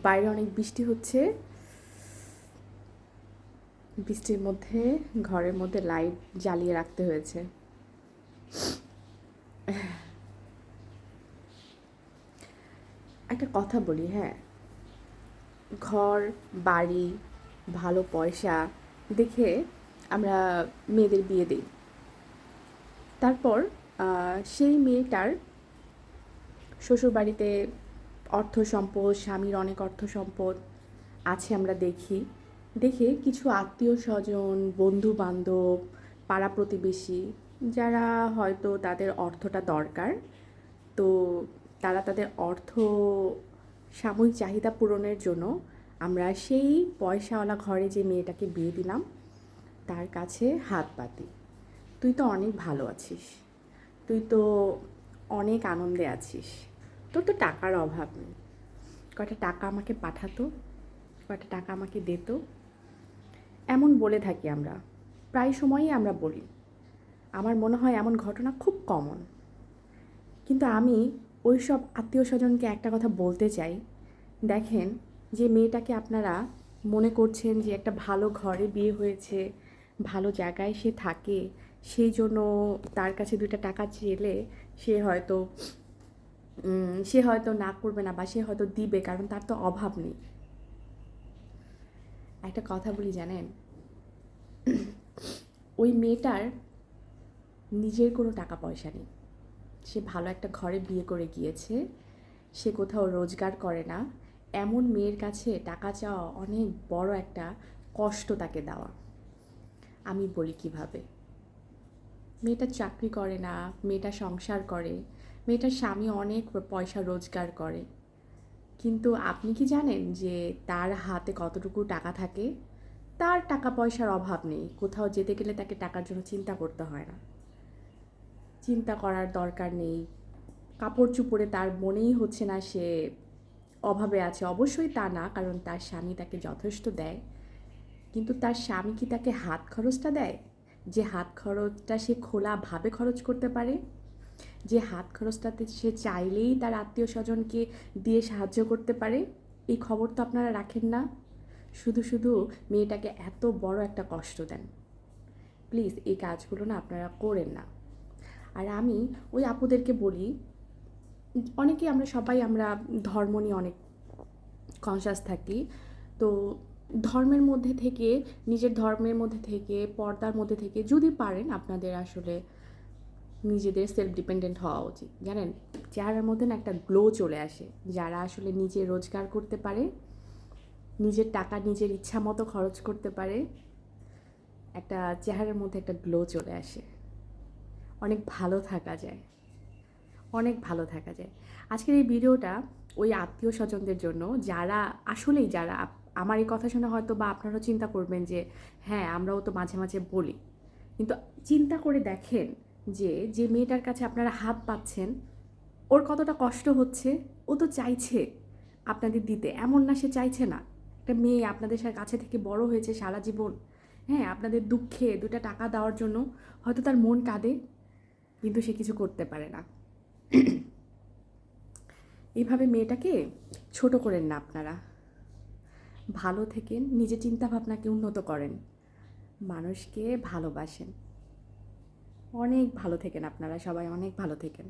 বাইরে অনেক বৃষ্টি হচ্ছে। বৃষ্টির মধ্যে ঘরের মধ্যে লাইট জ্বালিয়ে রাখতে হয়েছে। একটা কথা বলি, হ্যাঁ, ঘর, বাড়ি, ভালো পয়সা দেখে আমরা মেয়েদের বিয়ে দিই। তারপর সেই মেয়েটার শ্বশুরবাড়িতে অর্থ সম্পদ, স্বামীর অনেক অর্থ সম্পদ আছে আমরা দেখি। দেখে কিছু আত্মীয় স্বজন, বন্ধু বান্ধব, পাড়া প্রতিবেশী যারা হয়তো তাদের অর্থটা দরকার, তো তারা তাদের অর্থ সাময়িক চাহিদা পূরণের জন্য আমরা সেই পয়সাওয়ালা ঘরে যে মেয়েটাকে বিয়ে দিলাম তার কাছে হাত পাতি। তুই তো অনেক ভালো আছিস, তুই তো অনেক আনন্দে আছিস, তোর তো টাকার অভাব নেই, কয়টা টাকা আমাকে পাঠাতো, কয়টা টাকা আমাকে দিত। এমন বলে থাকি আমরা, প্রায় সময়ই আমরা বলি। আমার মনে হয় এমন ঘটনা খুব কমন। কিন্তু আমি ওই সব আত্মীয় স্বজনকে একটা কথা বলতে চাই, দেখেন, যে মেয়েটাকে আপনারা মনে করছেন যে একটা ভালো ঘরে বিয়ে হয়েছে, ভালো জায়গায় সে থাকে, সেই জন্য তার কাছে 2টা টাকা চেলে সে হয়তো না করবে না, বা সে হয়তো দিবে, কারণ তার তো অভাব নেই। একটা কথা বলি জানেন, ওই মেয়েটার নিজের কোনো টাকা পয়সা নেই। সে ভালো একটা ঘরে বিয়ে করে গিয়েছে, সে কোথাও রোজগার করে না। এমন মেয়ের কাছে টাকা চাওয়া অনেক বড় একটা কষ্ট তাকে দেওয়া। আমি বলি কিভাবে, মেয়েটা চাকরি করে না, মেয়েটা সংসার করে, মেয়েটার স্বামী অনেক পয়সা রোজগার করে, কিন্তু আপনি কি জানেন যে তার হাতে কতটুকু টাকা থাকে? তার টাকা পয়সার অভাব নেই, কোথাও যেতে গেলে তাকে টাকার জন্য চিন্তা করতে হয় না, চিন্তা করার দরকার নেই। কাপড় চোপড়ে তার মনেই হচ্ছে না সে অভাবে আছে। অবশ্যই তা না, কারণ তার স্বামী তাকে যথেষ্ট দেয়। কিন্তু তার স্বামী কি তাকে হাত খরচটা দেয়? যে হাত খরচটা সে খোলাভাবে খরচ করতে পারে, যে হাত খরচটাতে সে চাইলেই তার আত্মীয় স্বজনকে দিয়ে সাহায্য করতে পারে, এই খবর তো আপনারা রাখেন না। শুধু শুধু মেয়েটাকে এত বড় একটা কষ্ট দেন। প্লিজ এই কাজগুলো না আপনারা করেন না। আর আমি ওই আপুদেরকে বলি, অনেকেই আমরা সবাই আমরা ধর্ম নিয়ে অনেক কনসাস থাকি। তো ধর্মের মধ্যে থেকে, নিজের ধর্মের মধ্যে থেকে, পর্দার মধ্যে থেকে যদি পারেন আপনাদের আসলে নিজেদের সেলফ ডিপেন্ডেন্ট হওয়া উচিত। জানেন, চেহারার মধ্যে না একটা গ্লো চলে আসে, যারা আসলে নিজে রোজগার করতে পারে, নিজের টাকা নিজের ইচ্ছা মতো খরচ করতে পারে, একটা চেহারার মধ্যে একটা গ্লো চলে আসে, অনেক ভালো থাকা যায়, অনেক ভালো থাকা যায়। আজকের এই ভিডিওটা ওই আত্মীয় স্বজনদের জন্য যারা আসলেই যারা আমার এই কথা শুনে হয়তো বা আপনারাও চিন্তা করবেন যে হ্যাঁ, আমরাও তো মাঝে মাঝে বলি, কিন্তু চিন্তা করে দেখেন যে যে মেয়েটার কাছে আপনারা হাত পাচ্ছেন ওর কতটা কষ্ট হচ্ছে। ও তো চাইছে আপনাদের দিতে, এমন না সে চাইছে না। একটা মেয়ে আপনাদের কাছে থেকে বড় হয়েছে সারা জীবন, হ্যাঁ, আপনাদের দুঃখে 2টা টাকা দেওয়ার জন্য হয়তো তার মন কাঁদে, কিন্তু সে কিছু করতে পারে না। এইভাবে মেয়েটাকে ছোট করেন না আপনারা। ভালো থেকেন, নিজের চিন্তাভাবনাকে উন্নত করেন, মানুষকে ভালোবাসেন। অনেক ভালো থেকেন আপনারা সবাই, অনেক ভালো থেকেন।